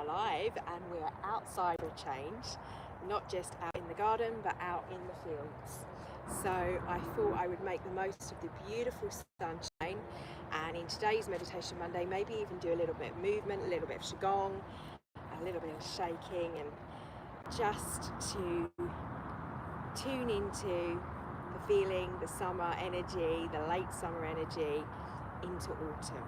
alive and we're outside for a change, not just out in the garden but out in the fields. So I thought I would make the most of the beautiful sunshine, and in today's Meditation Monday maybe even do a little bit of movement, a little bit of Qigong, a little bit of shaking, and just to tune into the feeling, the summer energy, the late summer energy into autumn.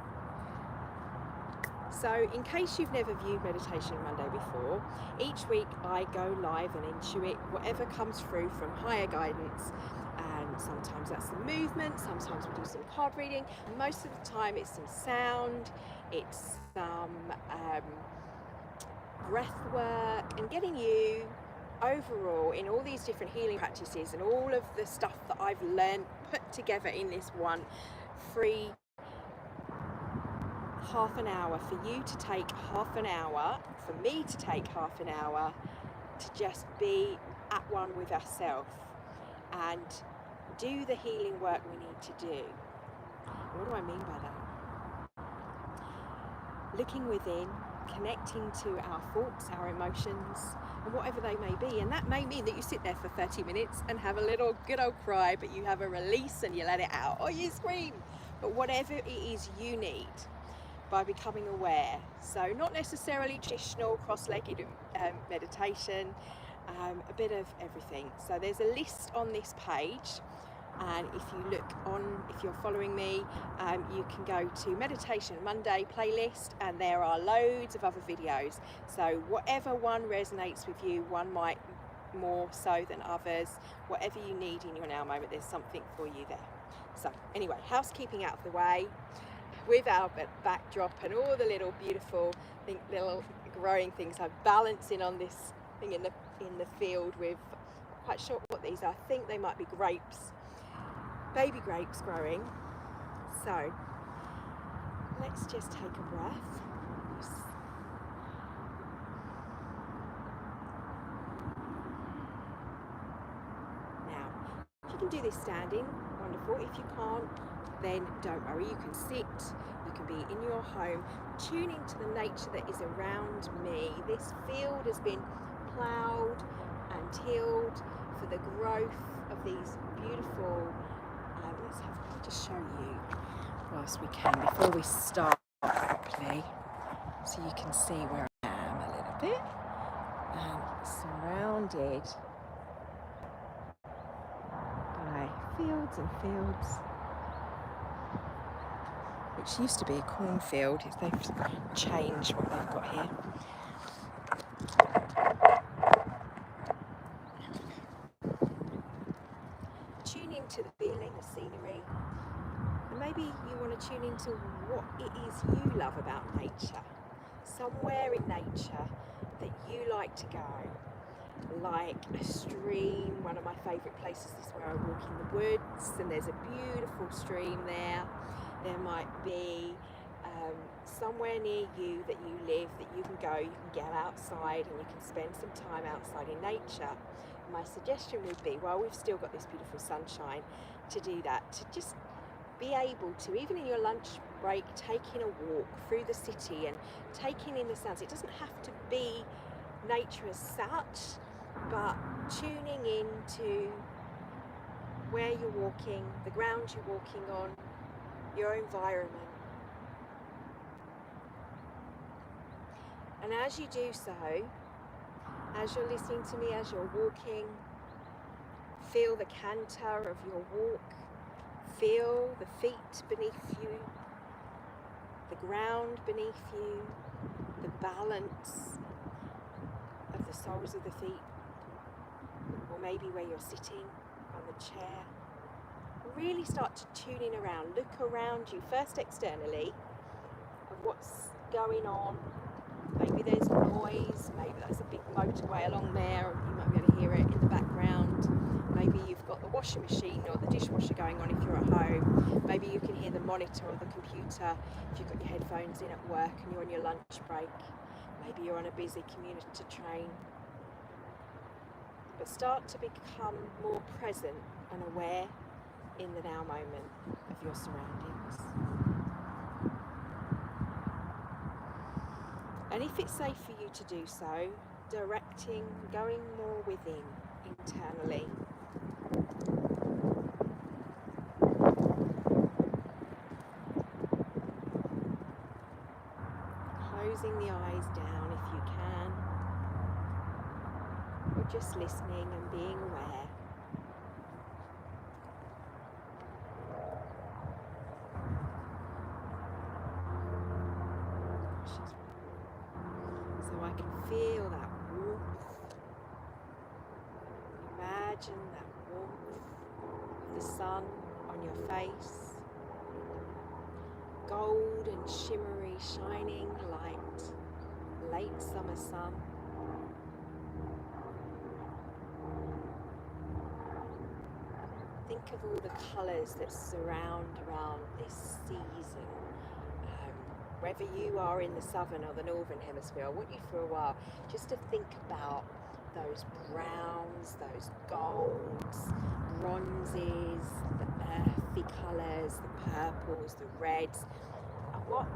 So in case you've never viewed Meditation Monday before, each week I go live and intuit whatever comes through from higher guidance, and sometimes that's some movement, sometimes we do some card reading, most of the time it's some sound, it's some breath work, and getting you overall in all these different healing practices and all of the stuff that I've learned put together in this one free half an hour for you to take half an hour, for me to take half an hour to just be at one with ourselves and do the healing work we need to do. What do I mean by that? Looking within, connecting to our thoughts, our emotions, and whatever they may be. And that may mean that you sit there for 30 minutes and have a little good old cry, but you have a release and you let it out, or you scream. But whatever it is you need, by becoming aware. So not necessarily traditional cross-legged meditation, a bit of everything. So there's a list on this page, and if you look on, if you're following me, you can go to Meditation Monday playlist, and there are loads of other videos. So whatever one resonates with you, one might more so than others. Whatever you need in your now moment, there's something for you there. So anyway, housekeeping out of the way, with our backdrop and all the little beautiful little growing things. I'm balancing on this thing in the field with, I'm quite sure what these are. I think they might be grapes, baby grapes growing. So let's just take a breath. Now, if you can do this standing, wonderful. If you can't, then don't worry, you can sit, you can be in your home, tuning to the nature that is around me. This field has been ploughed and tilled for the growth of these beautiful, let me just show you whilst we can before we start properly, so you can see where I am a little bit. Surrounded by fields and fields, which used to be a cornfield. If they've changed what they've got here. Tune into the feeling, the scenery, and maybe you want to tune into what it is you love about nature. Somewhere in nature that you like to go, like a stream. One of my favourite places is where I walk in the woods, and there's a beautiful stream there. There might be somewhere near you that you live that you can go, you can get outside and you can spend some time outside in nature. And my suggestion would be, while we've still got this beautiful sunshine, to do that, to just be able to, even in your lunch break, taking a walk through the city and taking in the sounds. It doesn't have to be nature as such, but tuning into where you're walking, the ground you're walking on, your environment. And as you do so, as you're listening to me, as you're walking, feel the canter of your walk, feel the feet beneath you, the ground beneath you, the balance of the soles of the feet, or maybe where you're sitting on the chair. Really start to tune in around, look around you, first externally, of what's going on. Maybe there's noise, maybe there's a big motorway along there, you might be able to hear it in the background. Maybe you've got the washing machine or the dishwasher going on if you're at home. Maybe you can hear the monitor or the computer if you've got your headphones in at work and you're on your lunch break. Maybe you're on a busy commuter train. But start to become more present and aware in the now moment of your surroundings. And if it's safe for you to do so, directing, going more within, internally. Closing the eyes down if you can, or just listening and being aware. So I can feel that warmth. Imagine that warmth of the sun on your face. Gold and shimmery, shining light, late summer sun. Think of all the colours that surround around this season. Whether you are in the southern or the northern hemisphere, I want you for a while just to think about those browns, those golds, bronzes, the earthy colours, the purples, the reds, and what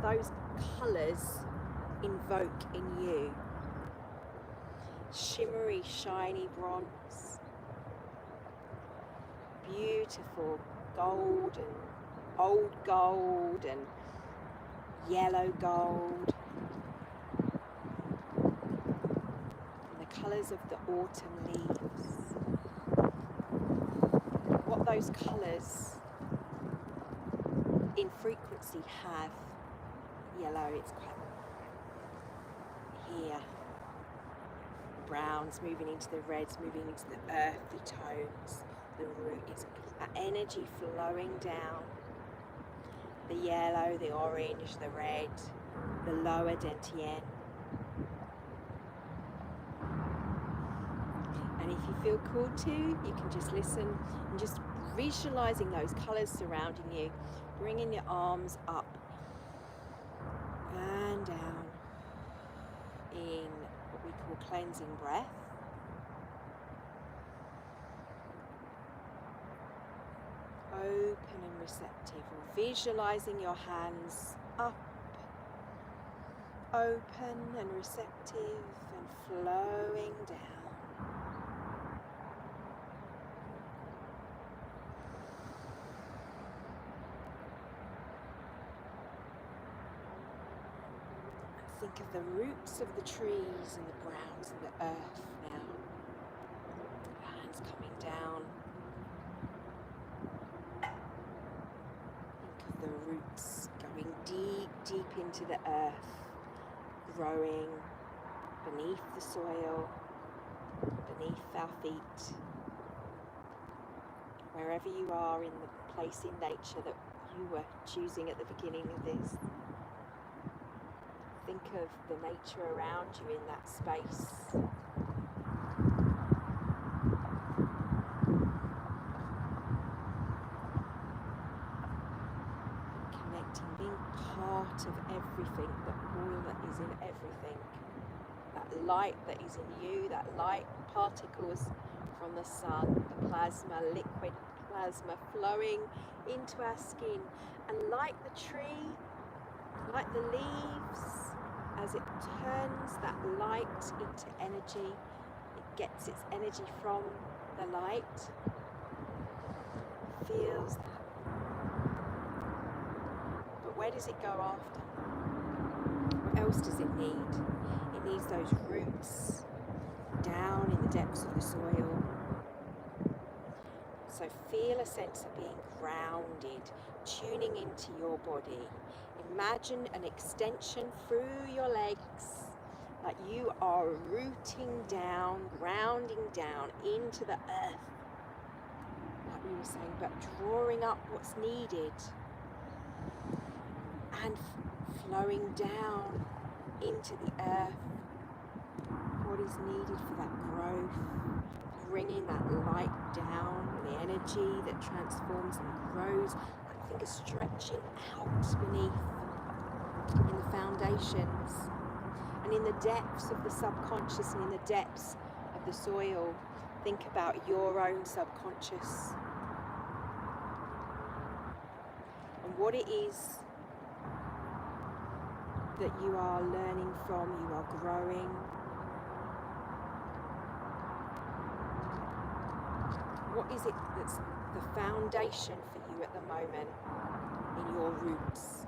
those colours invoke in you. Shimmery, shiny bronze, beautiful gold and old gold and yellow gold, and the colours of the autumn leaves. What those colours in frequency have. Yellow, it's quite here. Browns moving into the reds, moving into the earthy tones. The root is energy flowing down. The yellow, the orange, the red, the lower dantian. And if you feel called to, you can just listen and just visualizing those colors surrounding you, bringing your arms up and down in what we call cleansing breath. Open and receptive, or visualizing your hands up, open and receptive and flowing down. And think of the roots of the trees and the browns and the earth now. Hands coming down. The roots going deep, deep into the earth, growing beneath the soil, beneath our feet. Wherever you are in the place in nature that you were choosing at the beginning of this, think of the nature around you in that space. Being part of everything, the all that is in everything, that light that is in you, that light particles from the sun, the plasma, liquid plasma flowing into our skin, and like the tree, like the leaves, as it turns that light into energy, it gets its energy from the light, feels that. Where does it go after? What else does it need? It needs those roots down in the depths of the soil. So feel a sense of being grounded, tuning into your body. Imagine an extension through your legs, like you are rooting down, grounding down into the earth, like we were saying, but drawing up what's needed. And flowing down into the earth, what is needed for that growth, bringing that light down, the energy that transforms and grows, like fingers stretching out beneath in the foundations and in the depths of the subconscious and in the depths of the soil. Think about your own subconscious and what it is that you are learning from, you are growing. What is it that's the foundation for you at the moment in your roots?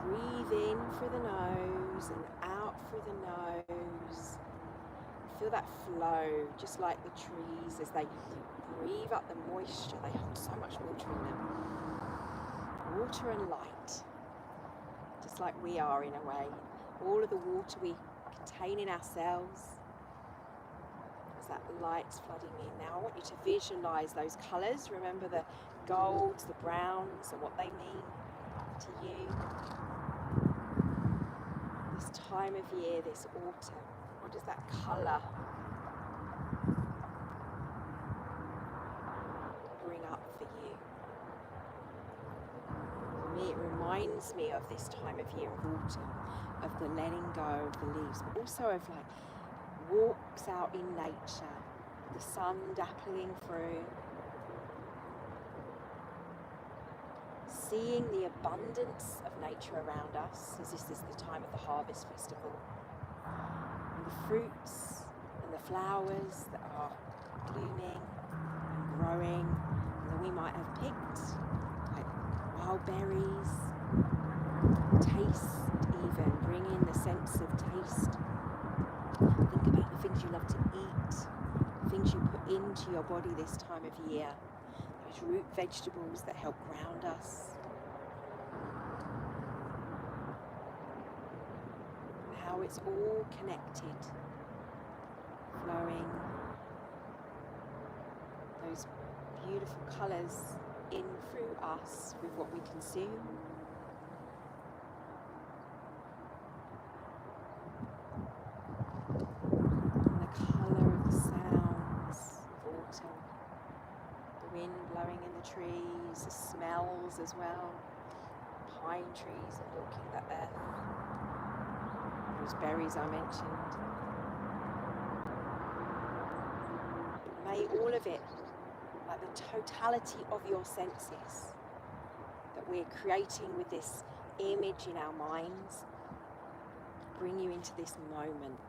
Breathe in through the nose and out through the nose. Feel that flow, just like the trees as they breathe up the moisture. They hold so much water in them. Water and light, just like we are in a way. All of the water we contain in ourselves, as that light's flooding in. Now I want you to visualize those colors. Remember the golds, the browns, and what they mean to you. This time of year, this autumn, what does that color bring up for you? For me, it reminds me of this time of year of autumn, of the letting go of the leaves, but also of like walks out in nature, the sun dappling through, seeing the abundance of nature around us, as this is the time of the harvest festival, and the fruits and the flowers that are blooming and growing, and that we might have picked, like wild berries, taste even, bring in the sense of taste. Think about the things you love to eat, the things you put into your body this time of year, those root vegetables that help ground us. How it's all connected, flowing, those beautiful colours in through us with what we consume. And the colour of the sounds of autumn, the wind blowing in the trees, the smells as well, pine trees and walking the earth. Those berries I mentioned. May all of it, like the totality of your senses that we're creating with this image in our minds, bring you into this moment,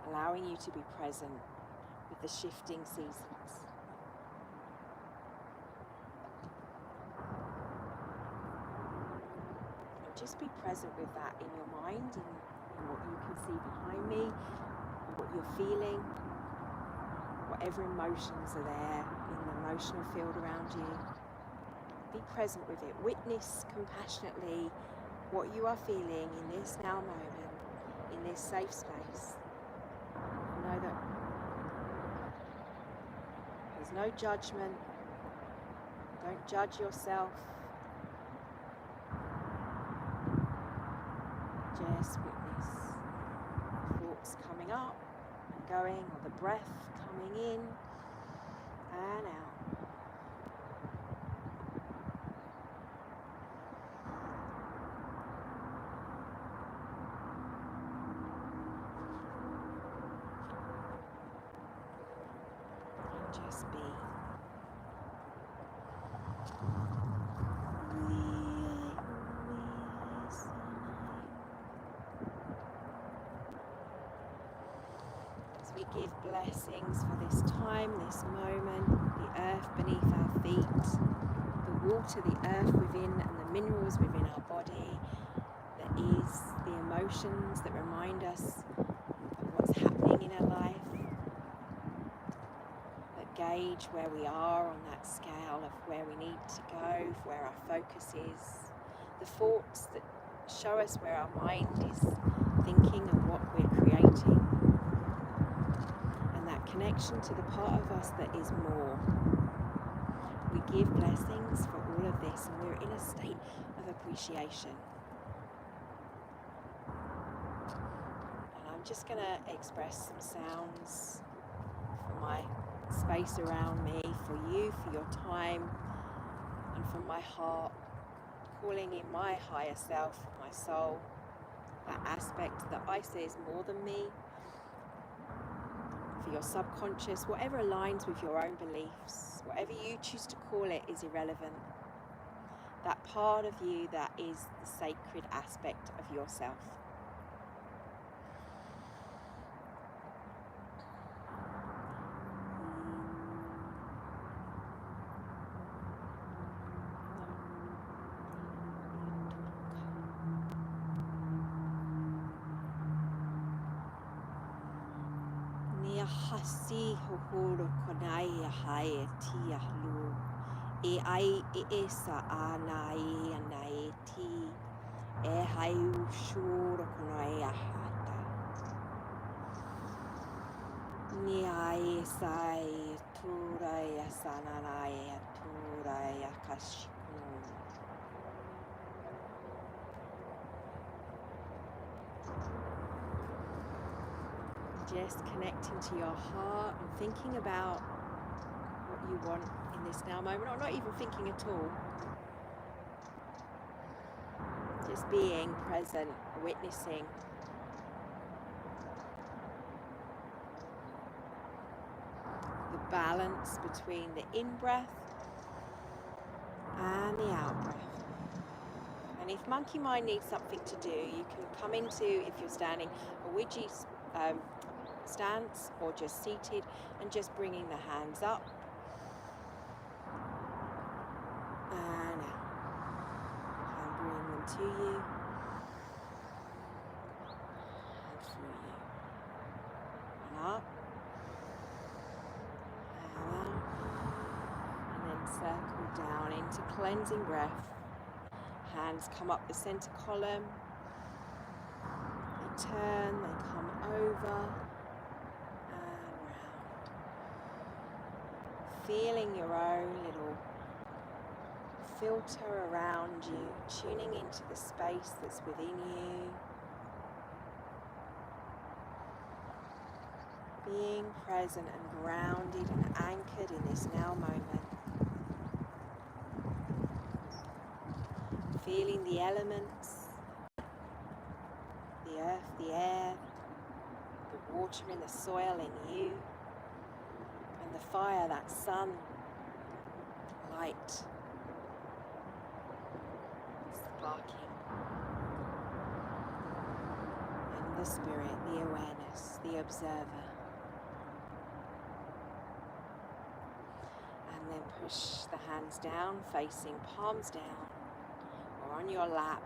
allowing you to be present with the shifting seasons. Just be present with that in your mind, in what you can see behind me, what you're feeling, whatever emotions are there in the emotional field around you. Be present with it. Witness compassionately what you are feeling in this now moment, in this safe space. Know that there's no judgment. Don't judge yourself. Just witness the thoughts coming up and going, or the breath coming in and out. And just be. We give blessings for this time, this moment, the earth beneath our feet, the water, the earth within, and the minerals within our body, that is the emotions that remind us of what's happening in our life, that gauge where we are on that scale of where we need to go, where our focus is, the thoughts that show us where our mind is thinking and what we're creating. Connection to the part of us that is more. We give blessings for all of this, and we're in a state of appreciation. And I'm just going to express some sounds from my space around me, for you, for your time, and from my heart, calling in my higher self, my soul, that aspect that I say is more than me. For your subconscious, whatever aligns with your own beliefs, whatever you choose to call it is irrelevant. that part of you that is the sacred aspect of yourself. Hasi hohoro konai hai tia lu e ai e esa anai anai ti e hai ushuro konai hata ni ai sai turai sananai turai akashiku. Just connecting to your heart and thinking about what you want in this now moment, or not even thinking at all. Just being present, witnessing. The balance between the in-breath and the out-breath. And if monkey mind needs something to do, you can come into, if you're standing, a Ouija stance or just seated, and just bringing the hands up and out, and bring them to you and through you, and up and out, and then circle down into cleansing breath. Hands come up the center column, they turn, they come over, feeling your own little filter around you, tuning into the space that's within you, being present and grounded and anchored in this now moment, feeling the elements, the earth, the air, the water and the soil in you, and the fire, that sun, light, sparking, and the spirit, the awareness, the observer. And then push the hands down, facing palms down, or on your lap,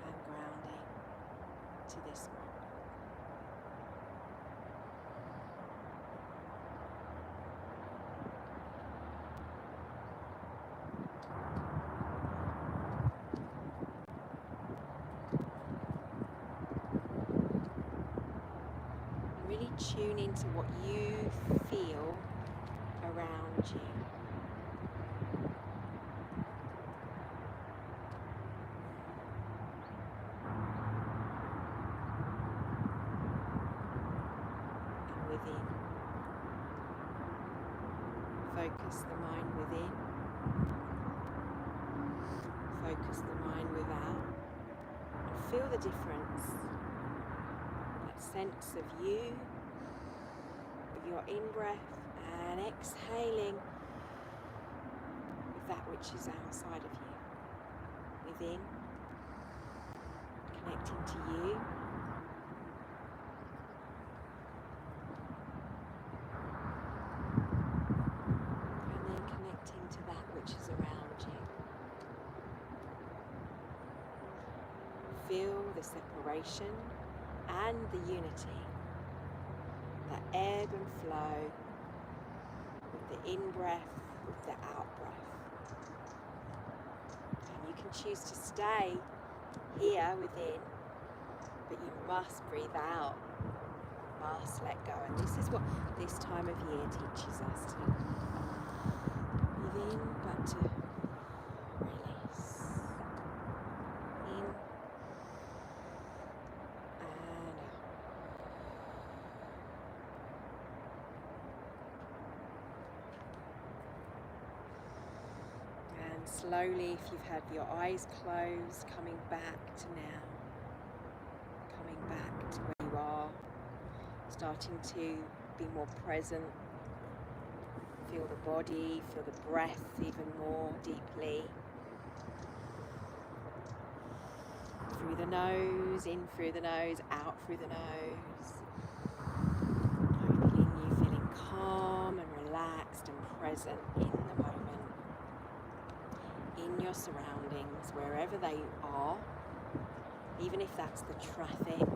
and grounding to this moment. Really tune into what you feel around you. And within. Focus the mind within. Focus the mind without. And feel the difference. Sense of you, of your in-breath and exhaling with that which is outside of you, within, connecting to you, and then connecting to that which is around you. Feel the separation and the unity that ebb and flow with the in-breath, with the out-breath. And you can choose to stay here within, but you must breathe out, must let go. And this is what this time of year teaches us, to breathe in, but to release. In slowly, if you've had your eyes closed, coming back to now, coming back to where you are, starting to be more present, Feel the body, feel the breath even more deeply. Through the nose, in through the nose, out through the nose. Hoping you feeling calm and relaxed and present in the moment, in your surroundings, wherever they are, even if that's the traffic,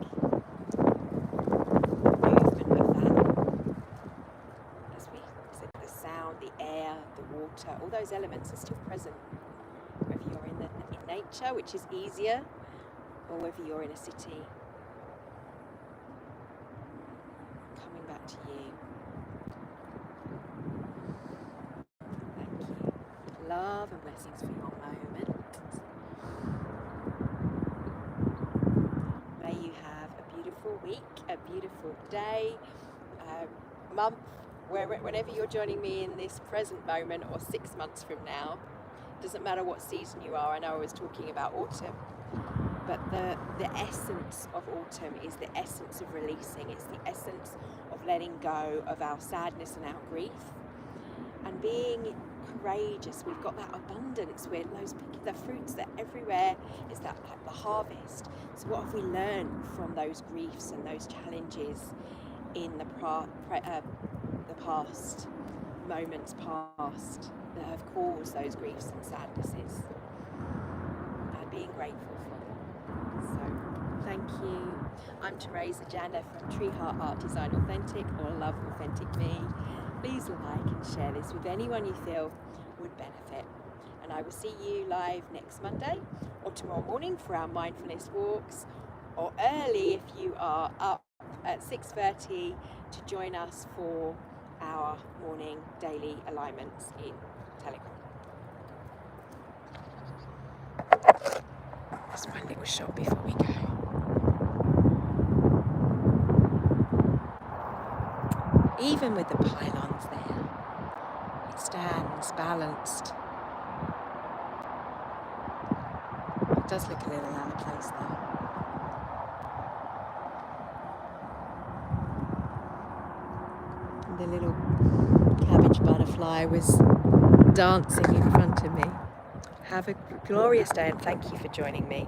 movement of that, as we said, the sound, the air, the water, all those elements are still present, whether you're in nature, which is easier, or whether you're in a city. Coming back to you. Thank you. Love and blessings for your moment. May you have a beautiful week, a beautiful day, month, whenever you're joining me in this present moment, or 6 months from now. Doesn't matter what season you are. I know I was talking about autumn, but the essence of autumn is the essence of releasing. It's the essence of letting go of our sadness and our grief and being courageous. We've got that abundance. We're the fruits that everywhere is that like the harvest. So what have we learned from those griefs and those challenges in the past, moments past, that have caused those griefs and sadnesses, and being grateful for them. So thank you. I'm Teresa Janda from Tree Heart Art Design Authentic, or Love Authentic Me. Please like and share this with anyone you feel would benefit. And I will see you live next Monday or tomorrow morning for our mindfulness walks, or early if you are up at 6:30 to join us for our morning daily alignments in Telegram. Just one little shot before we go. Even with the pylons there, it stands balanced. It does look a little out of place though. And the little cabbage butterfly was dancing in front of me. Have a glorious day and thank you for joining me.